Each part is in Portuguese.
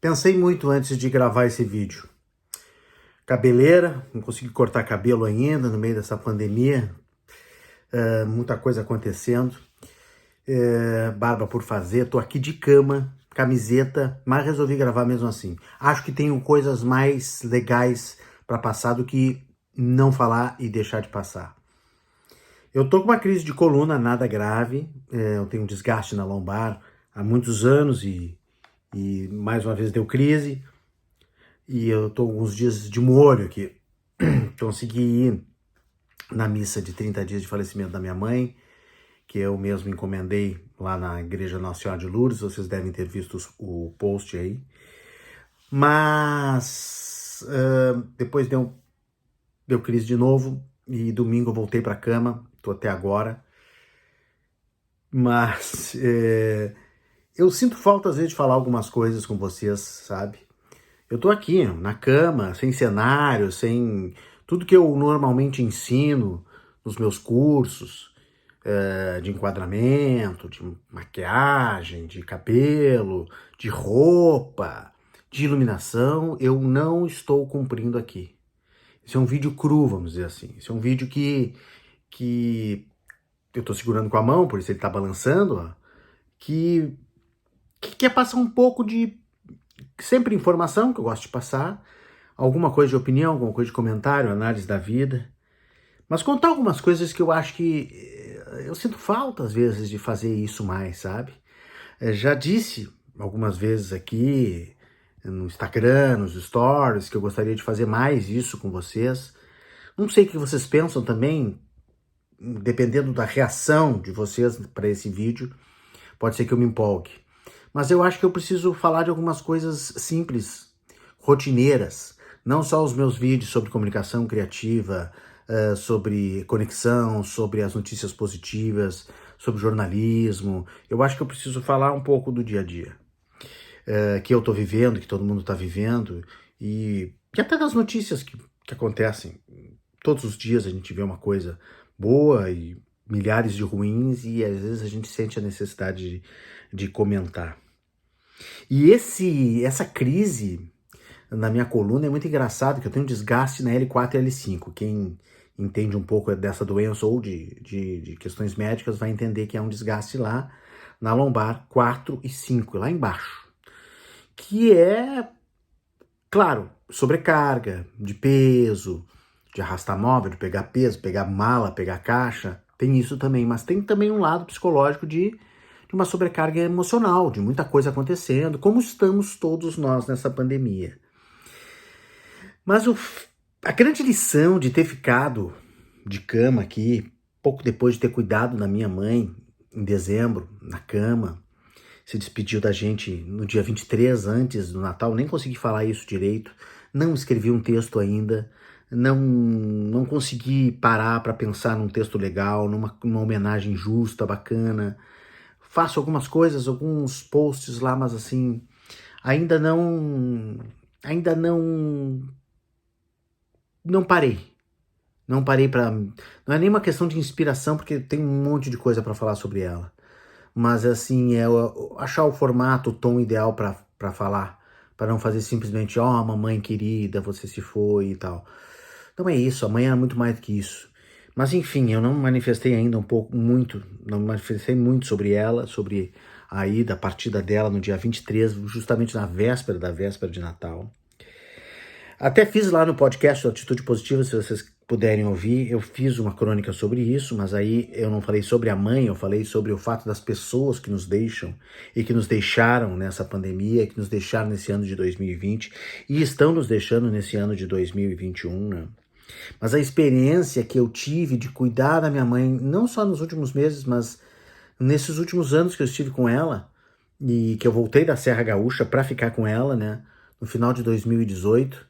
Pensei muito antes de gravar esse vídeo. Cabeleira, não consegui cortar cabelo ainda no meio dessa pandemia, muita coisa acontecendo, barba por fazer, tô aqui de cama, camiseta, mas resolvi gravar mesmo assim. Acho que tenho coisas mais legais para passar do que não falar e deixar de passar. Eu tô com uma crise de coluna, nada grave, eu tenho um desgaste na lombar há muitos anos e mais uma vez deu crise. E eu tô alguns dias de molho aqui. Consegui ir na missa de 30 dias de falecimento da minha mãe, que eu mesmo encomendei lá na Igreja Nossa Senhora de Lourdes. Vocês devem ter visto o post aí. Mas depois deu crise de novo e domingo eu voltei pra cama. Tô até agora. Mas eu sinto falta às vezes de falar algumas coisas com vocês, sabe? Eu tô aqui na cama, sem cenário, sem tudo que eu normalmente ensino nos meus cursos, de enquadramento, de maquiagem, de cabelo, de roupa, de iluminação, eu não estou cumprindo aqui. Esse é um vídeo cru, vamos dizer assim. Esse é um vídeo que eu tô segurando com a mão, por isso ele tá balançando, ó, que quer passar um pouco de sempre informação, que eu gosto de passar, alguma coisa de opinião, alguma coisa de comentário, análise da vida, mas contar algumas coisas que eu acho que eu sinto falta às vezes de fazer isso mais, sabe? Já disse algumas vezes aqui no Instagram, nos stories, que eu gostaria de fazer mais isso com vocês. Não sei o que vocês pensam também, dependendo da reação de vocês para esse vídeo, pode ser que eu me empolgue. Mas eu acho que eu preciso falar de algumas coisas simples, rotineiras, não só os meus vídeos sobre comunicação criativa, sobre conexão, sobre as notícias positivas, sobre jornalismo. Eu acho que eu preciso falar um pouco do dia a dia, que eu tô vivendo, que todo mundo tá vivendo, e até das notícias que acontecem. Todos os dias a gente vê uma coisa boa e milhares de ruins, e às vezes a gente sente a necessidade de comentar. E essa crise na minha coluna é muito engraçado, que eu tenho um desgaste na L4 e L5. Quem entende um pouco dessa doença ou de questões médicas vai entender que é um desgaste lá na lombar 4 e 5, lá embaixo. Que é, claro, sobrecarga de peso, de arrastar móvel, de pegar peso, pegar mala, pegar caixa. Tem isso também, mas tem também um lado psicológico de uma sobrecarga emocional, de muita coisa acontecendo, como estamos todos nós nessa pandemia. Mas a grande lição de ter ficado de cama aqui, pouco depois de ter cuidado da minha mãe, em dezembro, na cama, se despediu da gente no dia 23, antes do Natal, nem consegui falar isso direito, não escrevi um texto ainda, não consegui parar para pensar num texto legal, numa homenagem justa, bacana. Faço algumas coisas, alguns posts lá, mas assim, ainda não parei. Não parei para, não é nem uma questão de inspiração, porque tem um monte de coisa para falar sobre ela. Mas assim, é achar o formato, o tom ideal para falar, para não fazer simplesmente, ó, mamãe querida, você se foi e tal. Então é isso, amanhã é muito mais do que isso. Mas enfim, eu não manifestei ainda não manifestei muito sobre ela, sobre a ida, a partida dela no dia 23, justamente na véspera da véspera de Natal. Até fiz lá no podcast do Atitude Positiva, se vocês puderem ouvir, eu fiz uma crônica sobre isso, mas aí eu não falei sobre a mãe, eu falei sobre o fato das pessoas que nos deixam e que nos deixaram nessa pandemia, que nos deixaram nesse ano de 2020 e estão nos deixando nesse ano de 2021, né? Mas a experiência que eu tive de cuidar da minha mãe, não só nos últimos meses, mas nesses últimos anos que eu estive com ela, e que eu voltei da Serra Gaúcha para ficar com ela, né, no final de 2018,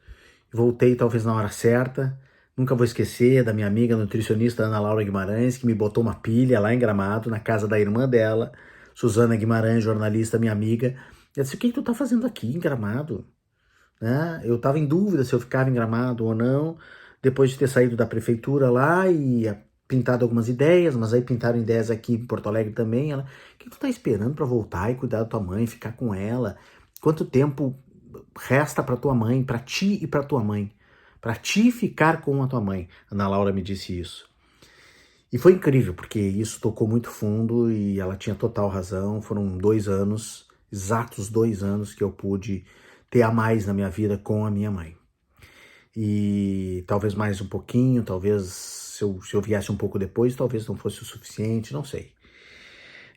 voltei talvez na hora certa. Nunca vou esquecer da minha amiga nutricionista Ana Laura Guimarães, que me botou uma pilha lá em Gramado, na casa da irmã dela, Suzana Guimarães, jornalista, minha amiga. Ela disse: o que tu tá fazendo aqui em Gramado? Né? Eu tava em dúvida se eu ficava em Gramado ou não, depois de ter saído da prefeitura lá e pintado algumas ideias, mas aí pintaram ideias aqui em Porto Alegre também. Ela: o que tu tá esperando para voltar e cuidar da tua mãe, ficar com ela? Quanto tempo resta para tua mãe, para ti e para tua mãe, para ti ficar com a tua mãe. Ana Laura me disse isso. E foi incrível, porque isso tocou muito fundo e ela tinha total razão. Foram 2 anos, exatos 2 anos, que eu pude ter a mais na minha vida com a minha mãe. E talvez mais um pouquinho, talvez se eu viesse um pouco depois, talvez não fosse o suficiente, não sei.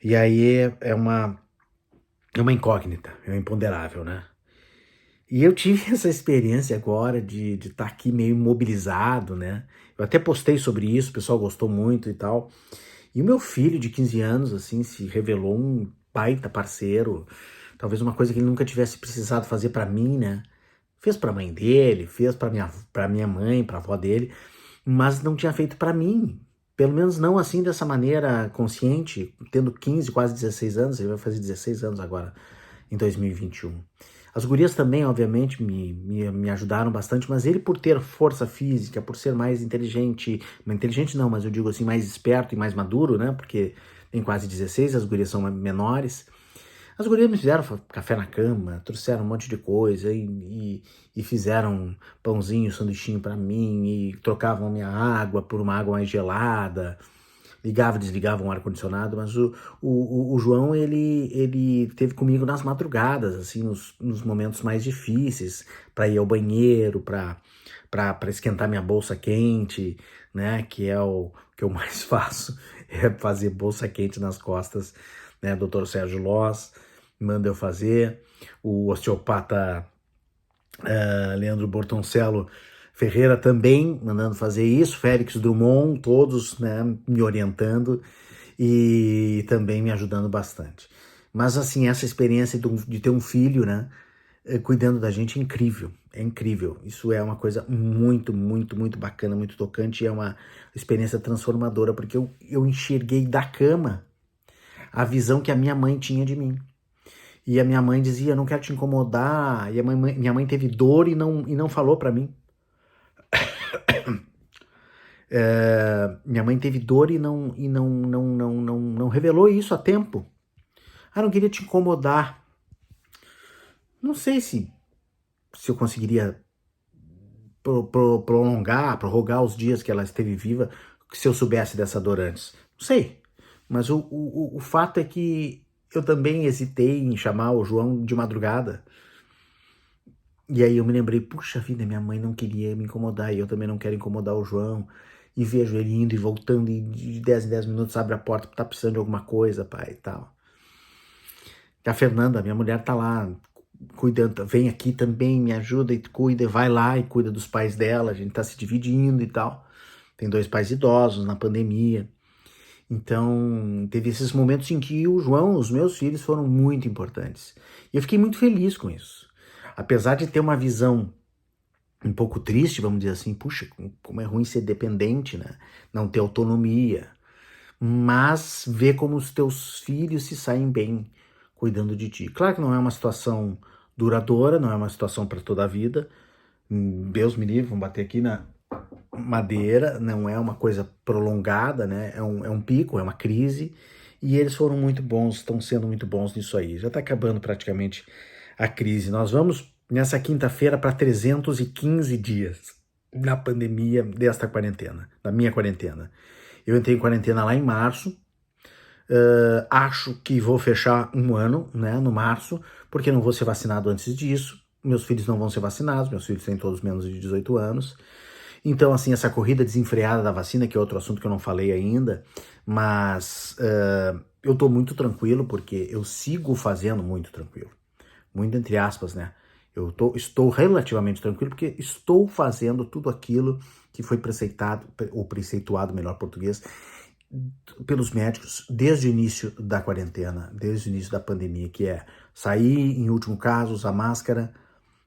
E aí é uma incógnita, é um imponderável, né? E eu tive essa experiência agora de estar aqui meio imobilizado, né? Eu até postei sobre isso, o pessoal gostou muito e tal. E o meu filho de 15 anos, assim, se revelou um baita parceiro. Talvez uma coisa que ele nunca tivesse precisado fazer pra mim, né? Fez pra mãe dele, fez pra minha mãe, pra avó dele, mas não tinha feito pra mim. Pelo menos não assim, dessa maneira consciente, tendo 15, quase 16 anos, ele vai fazer 16 anos agora, em 2021. As gurias também, obviamente, me ajudaram bastante, mas ele, por ter força física, por ser mais inteligente não, mas eu digo assim, mais esperto e mais maduro, né, porque tem quase 16, as gurias são menores. As gurias me fizeram café na cama, trouxeram um monte de coisa e fizeram pãozinho, sanduichinho pra mim, e trocavam minha água por uma água mais gelada, ligava e desligava um ar-condicionado, mas o João, ele teve comigo nas madrugadas, assim, nos momentos mais difíceis, para ir ao banheiro, para esquentar minha bolsa quente, né, que é o que eu mais faço, é fazer bolsa quente nas costas, né, Dr. Sérgio Loz manda eu fazer, o osteopata Leandro Bortoncello Ferreira também mandando fazer isso, Félix Drummond, todos, né, me orientando e também me ajudando bastante. Mas assim, essa experiência de ter um filho, né, cuidando da gente é incrível. Isso é uma coisa muito, muito, muito bacana, muito tocante, e é uma experiência transformadora, porque eu enxerguei da cama a visão que a minha mãe tinha de mim. E a minha mãe dizia, não quero te incomodar, e minha mãe teve dor e não falou pra mim. Minha mãe teve dor e não revelou isso a tempo. Ah, não queria te incomodar. Não sei se eu conseguiria prorrogar os dias que ela esteve viva, se eu soubesse dessa dor antes. Não sei. Mas o fato é que eu também hesitei em chamar o João de madrugada. E aí eu me lembrei, puxa vida, minha mãe não queria me incomodar e eu também não quero incomodar o João. E vejo ele indo e voltando e de 10 em 10 minutos abre a porta, tá precisando de alguma coisa, pai, e tal. E a Fernanda, minha mulher, tá lá cuidando, vem aqui também, me ajuda e cuida, vai lá e cuida dos pais dela, a gente tá se dividindo e tal. Tem 2 pais idosos na pandemia. Então, teve esses momentos em que o João, os meus filhos, foram muito importantes. E eu fiquei muito feliz com isso. Apesar de ter uma visão um pouco triste, vamos dizer assim, puxa, como é ruim ser dependente, né? Não ter autonomia. Mas ver como os teus filhos se saem bem cuidando de ti. Claro que não é uma situação duradoura, não é uma situação para toda a vida. Deus me livre, vamos bater aqui na madeira, não é uma coisa prolongada, né? É um pico, é uma crise. E eles foram muito bons, estão sendo muito bons nisso aí. Já está acabando praticamente a crise. Nós vamos nessa quinta-feira para 315 dias na pandemia desta quarentena, da minha quarentena. Eu entrei em quarentena lá em março, acho que vou fechar 1 ano, né, no março, porque não vou ser vacinado antes disso, meus filhos não vão ser vacinados, meus filhos têm todos menos de 18 anos, então assim, essa corrida desenfreada da vacina, que é outro assunto que eu não falei ainda, mas eu tô muito tranquilo, porque eu sigo fazendo muito tranquilo, muito entre aspas, né, estou relativamente tranquilo, porque estou fazendo tudo aquilo que foi preceitado, ou preceituado, melhor português, pelos médicos desde o início da quarentena, desde o início da pandemia, que é sair, em último caso, usar máscara,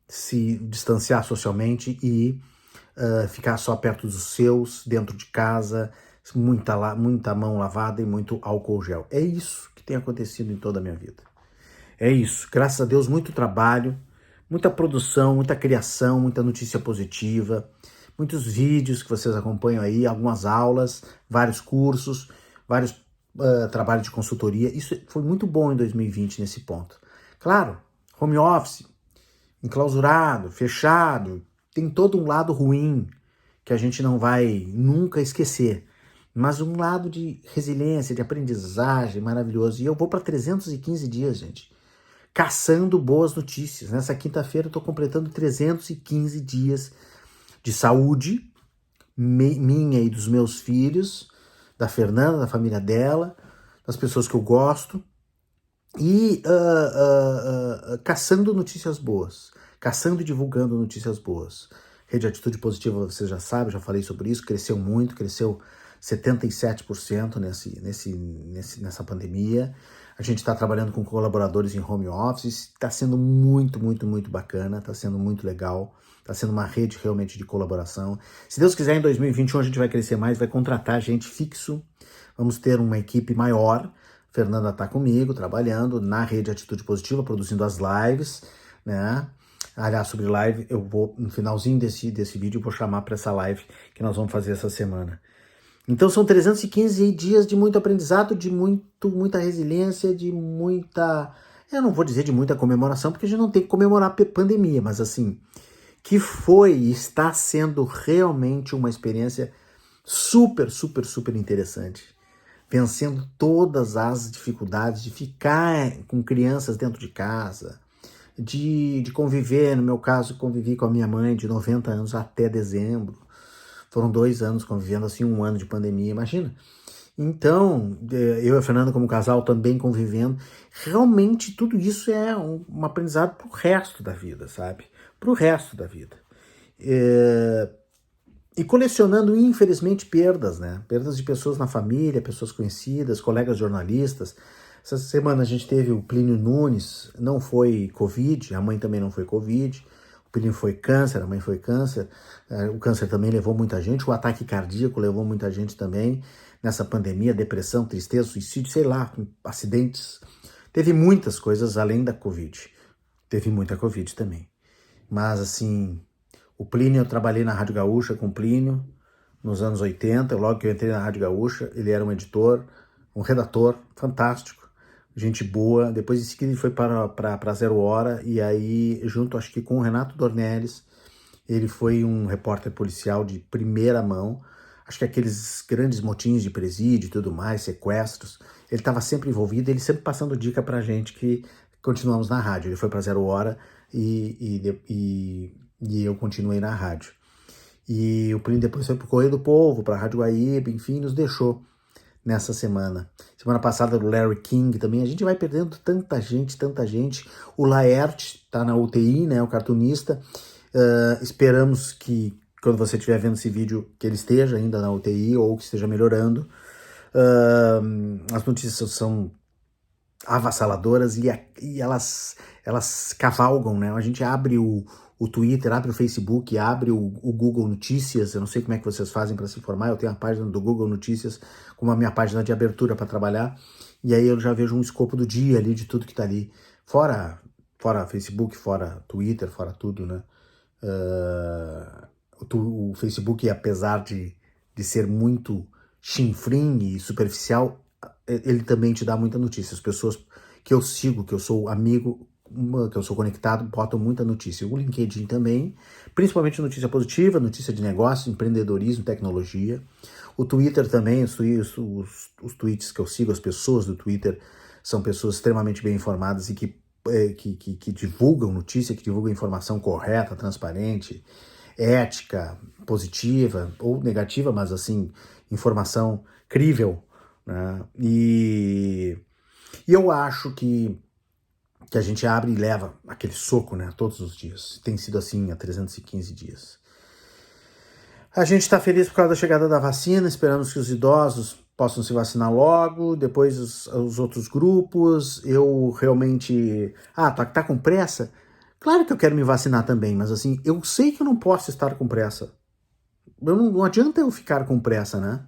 se distanciar socialmente e ficar só perto dos seus, dentro de casa, muita mão lavada e muito álcool gel. É isso que tem acontecido em toda a minha vida. É isso. Graças a Deus, muito trabalho, muita produção, muita criação, muita notícia positiva, muitos vídeos que vocês acompanham aí, algumas aulas, vários cursos, vários trabalhos de consultoria. Isso foi muito bom em 2020 nesse ponto. Claro, home office, enclausurado, fechado. Tem todo um lado ruim que a gente não vai nunca esquecer, mas um lado de resiliência, de aprendizagem maravilhoso. E eu vou para 315 dias, gente, caçando boas notícias. Nessa quinta-feira eu estou completando 315 dias de saúde, minha e dos meus filhos, da Fernanda, da família dela, das pessoas que eu gosto, e caçando notícias boas, caçando e divulgando notícias boas. Rede Atitude Positiva, você já sabe, já falei sobre isso, cresceu muito, cresceu 77% nessa pandemia. A gente está trabalhando com colaboradores em home office, está sendo muito, muito, muito bacana, está sendo muito legal, está sendo uma rede realmente de colaboração. Se Deus quiser, em 2021 a gente vai crescer mais, vai contratar gente fixo, vamos ter uma equipe maior. Fernanda está comigo, trabalhando na Rede Atitude Positiva, produzindo as lives, né? Aliás, sobre live, eu vou, no finalzinho desse vídeo, eu vou chamar para essa live que nós vamos fazer essa semana. Então são 315 dias de muito aprendizado, de muita resiliência, de muita... Eu não vou dizer de muita comemoração, porque a gente não tem que comemorar a pandemia, mas assim, que foi e está sendo realmente uma experiência super, super, super interessante. Vencendo todas as dificuldades de ficar com crianças dentro de casa, de conviver, no meu caso, convivi com a minha mãe de 90 anos até dezembro. Foram 2 anos convivendo assim, 1 ano de pandemia, imagina. Então, eu e a Fernanda como casal também convivendo, realmente tudo isso é um aprendizado pro resto da vida, sabe? Pro resto da vida. E colecionando, infelizmente, perdas, né? Perdas de pessoas na família, pessoas conhecidas, colegas jornalistas. Essa semana a gente teve o Plínio Nunes, não foi Covid, a mãe também não foi Covid. O Plínio foi câncer, a mãe foi câncer. O câncer também levou muita gente, o ataque cardíaco levou muita gente também. Nessa pandemia, depressão, tristeza, suicídio, sei lá, acidentes. Teve muitas coisas além da Covid. Teve muita Covid também. Mas, assim, o Plínio, eu trabalhei na Rádio Gaúcha com o Plínio nos anos 80. Logo que eu entrei na Rádio Gaúcha, ele era um editor, um redator fantástico, gente boa. Depois em seguida ele foi para Zero Hora, e aí, junto, acho que com o Renato Dornelles, ele foi um repórter policial de primeira mão. Acho que aqueles grandes motins de presídio e tudo mais, sequestros, ele estava sempre envolvido, ele sempre passando dica pra gente que continuamos na rádio. Ele foi para Zero Hora e eu continuei na rádio. E o Plínio depois foi pro Correio do Povo, pra Rádio Guaíba, enfim, nos deixou nessa semana. Semana passada do Larry King também. A gente vai perdendo tanta gente, tanta gente. O Laerte tá na UTI, né, o cartunista. Esperamos que, quando você estiver vendo esse vídeo, que ele esteja ainda na UTI ou que esteja melhorando. As notícias são avassaladoras e elas cavalgam, né? A gente abre o Twitter, abre o Facebook, abre o Google Notícias. Eu não sei como é que vocês fazem para se informar. Eu tenho a página do Google Notícias como a minha página de abertura para trabalhar, e aí eu já vejo um escopo do dia ali, de tudo que tá ali. Fora Facebook, fora Twitter, fora tudo, né? O Facebook, apesar de ser muito chinfrim e superficial, ele também te dá muita notícia. As pessoas que eu sigo, que eu sou amigo, que eu sou conectado, botam muita notícia. O LinkedIn também, principalmente notícia positiva, notícia de negócio, empreendedorismo, tecnologia. O Twitter também, os tweets que eu sigo, as pessoas do Twitter são pessoas extremamente bem informadas e que divulgam notícia, que divulgam informação correta, transparente, ética, positiva ou negativa, mas assim, informação crível, né? E eu acho que a gente abre e leva aquele soco, né, todos os dias. Tem sido assim há 315 dias. A gente está feliz por causa da chegada da vacina, esperamos que os idosos possam se vacinar logo, depois os outros grupos. Eu realmente... tá com pressa? Claro que eu quero me vacinar também, mas assim, eu sei que eu não posso estar com pressa. Não adianta eu ficar com pressa, né?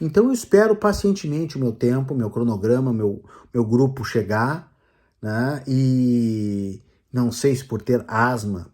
Então eu espero pacientemente o meu tempo, meu cronograma, meu grupo chegar, né? E não sei se por ter asma,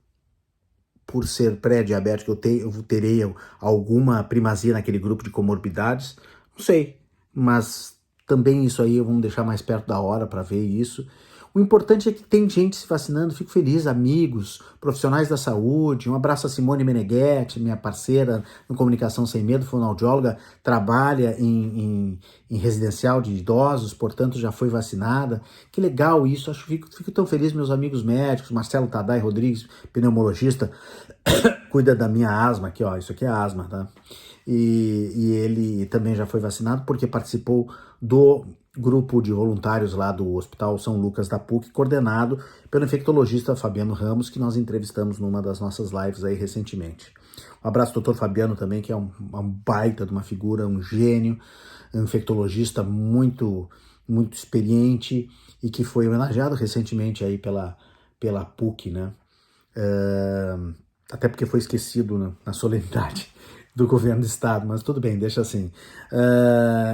por ser pré-diabético, eu terei alguma primazia naquele grupo de comorbidades, não sei, mas também isso aí vamos deixar mais perto da hora para ver isso. O importante é que tem gente se vacinando, fico feliz, amigos, profissionais da saúde. Um abraço a Simone Meneghetti, minha parceira no Comunicação Sem Medo, fonoaudióloga, trabalha em residencial de idosos, portanto já foi vacinada. Que legal isso, fico tão feliz, meus amigos médicos, Marcelo Tadai Rodrigues, pneumologista, cuida da minha asma aqui, ó, isso aqui é asma, tá? E ele também já foi vacinado porque participou do grupo de voluntários lá do Hospital São Lucas da PUC, coordenado pelo infectologista Fabiano Ramos, que nós entrevistamos numa das nossas lives aí recentemente. Um abraço ao Dr. Fabiano também, que é um baita de uma figura, um gênio, um infectologista muito experiente e que foi homenageado recentemente aí pela PUC, né? Até porque foi esquecido na solenidade do governo do estado, mas tudo bem, deixa assim.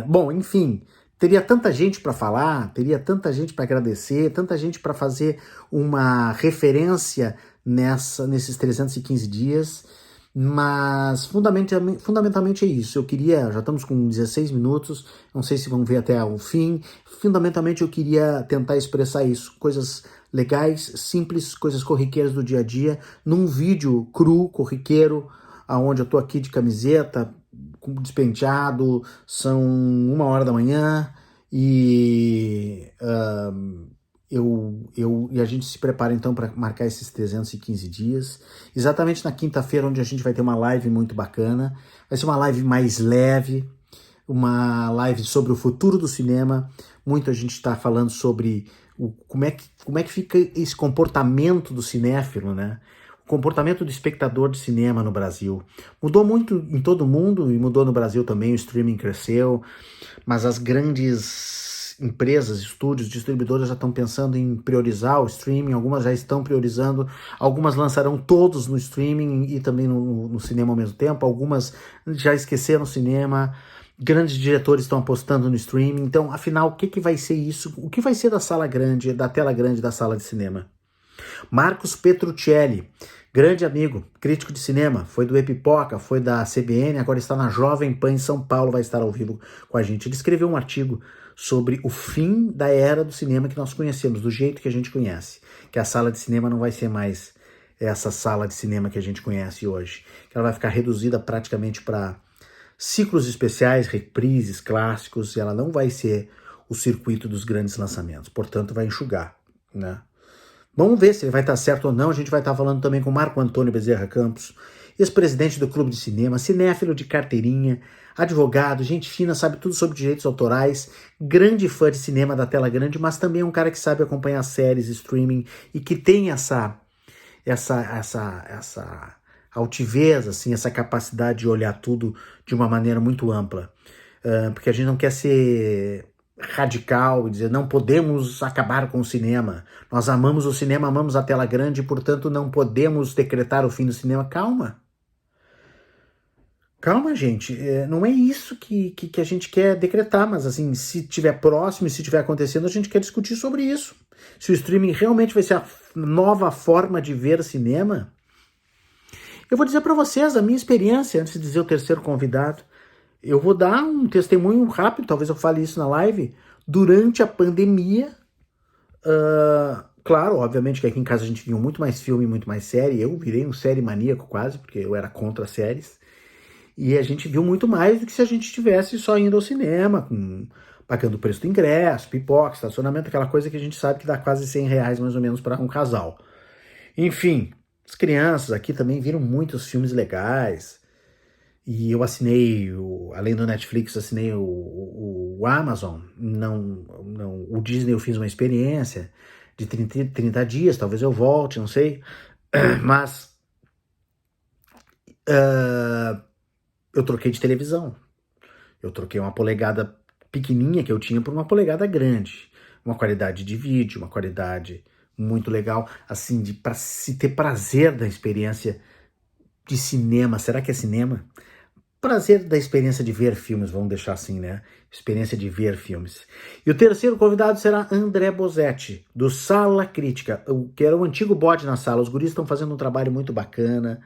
Bom, enfim, teria tanta gente para falar, teria tanta gente para agradecer, tanta gente para fazer uma referência nesses 315 dias, mas fundamentalmente é isso. Eu queria, já estamos com 16 minutos, não sei se vão ver até o fim, fundamentalmente eu queria tentar expressar isso, coisas legais, simples, coisas corriqueiras do dia a dia, num vídeo cru, corriqueiro, aonde eu tô aqui de camiseta, despenteado, são 1h da manhã e a gente se prepara então para marcar esses 315 dias, exatamente na quinta-feira, onde a gente vai ter uma live muito bacana, vai ser uma live mais leve, uma live sobre o futuro do cinema. Muito a gente está falando sobre como é que fica esse comportamento do cinéfilo, né? O comportamento do espectador de cinema no Brasil. Mudou muito em todo mundo e mudou no Brasil também, o streaming cresceu, mas as grandes empresas, estúdios, distribuidoras já estão pensando em priorizar o streaming, algumas já estão priorizando, algumas lançarão todos no streaming e também no cinema ao mesmo tempo, algumas já esqueceram o cinema. Grandes diretores estão apostando no streaming. Então, afinal, o que vai ser isso? O que vai ser da sala grande, da tela grande da sala de cinema? Marcos Petruccelli, grande amigo, crítico de cinema, foi do Epipoca, foi da CBN, agora está na Jovem Pan em São Paulo, vai estar ao vivo com a gente. Ele escreveu um artigo sobre o fim da era do cinema que nós conhecemos, do jeito que a gente conhece, que a sala de cinema não vai ser mais essa sala de cinema que a gente conhece hoje, que ela vai ficar reduzida praticamente para ciclos especiais, reprises, clássicos, e ela não vai ser o circuito dos grandes lançamentos, portanto vai enxugar, né? Vamos ver se ele vai estar certo ou não. A gente vai estar falando também com Marco Antônio Bezerra Campos, ex-presidente do Clube de Cinema, cinéfilo de carteirinha, advogado, gente fina, sabe tudo sobre direitos autorais, grande fã de cinema da tela grande, mas também é um cara que sabe acompanhar séries, streaming e que tem essa altivez, assim, essa capacidade de olhar tudo de uma maneira muito ampla. Porque a gente não quer ser radical e dizer não podemos acabar com o cinema. Nós amamos o cinema, amamos a tela grande, e, portanto não podemos decretar o fim do cinema. Calma. Calma, gente. Não é isso que a gente quer decretar, mas assim, se estiver próximo e se estiver acontecendo, a gente quer discutir sobre isso. Se o streaming realmente vai ser a nova forma de ver cinema. Eu vou dizer para vocês a minha experiência, antes de dizer o terceiro convidado. Eu vou dar um testemunho rápido, talvez eu fale isso na live. Durante a pandemia, claro, obviamente que aqui em casa a gente viu muito mais filme, muito mais série. Eu virei um série maníaco quase, porque eu era contra séries. E a gente viu muito mais do que se a gente estivesse só indo ao cinema, pagando o preço do ingresso, pipoca, estacionamento, aquela coisa que a gente sabe que dá quase R$100 mais ou menos para um casal. Enfim, as crianças aqui também viram muitos filmes legais. E eu assinei, além do Netflix, assinei o Amazon. O Disney eu fiz uma experiência de 30 dias, talvez eu volte, não sei. Mas eu troquei de televisão. Eu troquei uma polegada pequenininha que eu tinha por uma polegada grande. Uma qualidade de vídeo, uma qualidade muito legal, assim, para se ter prazer da experiência de cinema. Será que é cinema? Prazer da experiência de ver filmes, vamos deixar assim, né? Experiência de ver filmes. E o terceiro convidado será André Bozetti, do Sala Crítica, que era o antigo bode na sala. Os guris estão fazendo um trabalho muito bacana.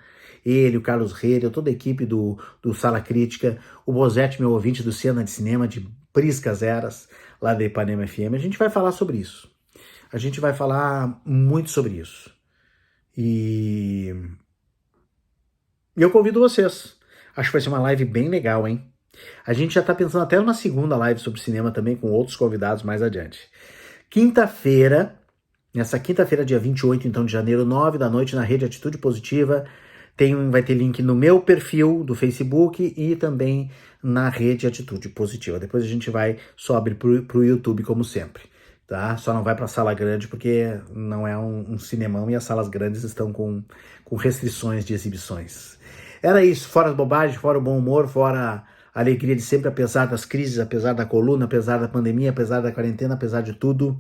Ele, o Carlos Reira, toda a equipe do Sala Crítica, o Bozetti, meu ouvinte do Cena de Cinema, de Priscas Eras, lá da Ipanema FM. A gente vai falar sobre isso. a gente vai falar muito sobre isso. E eu convido vocês. Acho que vai ser uma live bem legal, hein? A gente já tá pensando até numa segunda live sobre cinema também, com outros convidados mais adiante. Quinta-feira, nessa quinta-feira, dia 28, então, de janeiro, 9 da noite, na Rede Atitude Positiva, vai ter link no meu perfil do Facebook e também na Rede Atitude Positiva. Depois a gente sobe pro YouTube, como sempre. Tá? Só não vai para a sala grande porque não é um cinemão e as salas grandes estão com restrições de exibições. Era isso, fora as bobagens, fora o bom humor, fora a alegria de sempre, apesar das crises, apesar da coluna, apesar da pandemia, apesar da quarentena, apesar de tudo,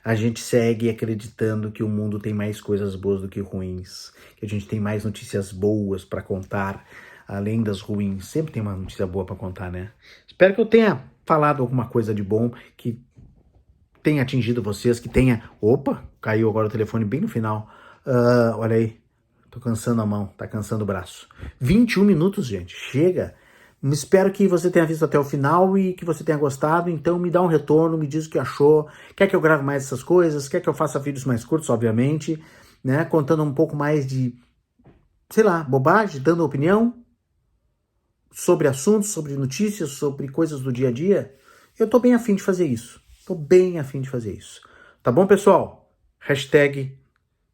a gente segue acreditando que o mundo tem mais coisas boas do que ruins, que a gente tem mais notícias boas para contar, além das ruins. Sempre tem uma notícia boa para contar, né? Espero que eu tenha falado alguma coisa de bom, que tenha atingido vocês, que tenha... Opa, caiu agora o telefone bem no final. Olha aí, tô cansando a mão, tá cansando o braço. 21 minutos, gente, chega. Espero que você tenha visto até o final e que você tenha gostado, então me dá um retorno, me diz o que achou, quer que eu grave mais essas coisas, quer que eu faça vídeos mais curtos, obviamente, né, contando um pouco mais de, sei lá, bobagem, dando opinião sobre assuntos, sobre notícias, sobre coisas do dia a dia. Eu tô bem afim de fazer isso. Tô bem afim de fazer isso. Tá bom, pessoal? Hashtag,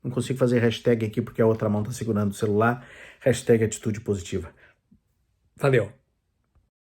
não consigo fazer hashtag aqui porque a outra mão tá segurando o celular. Hashtag atitude positiva. Valeu.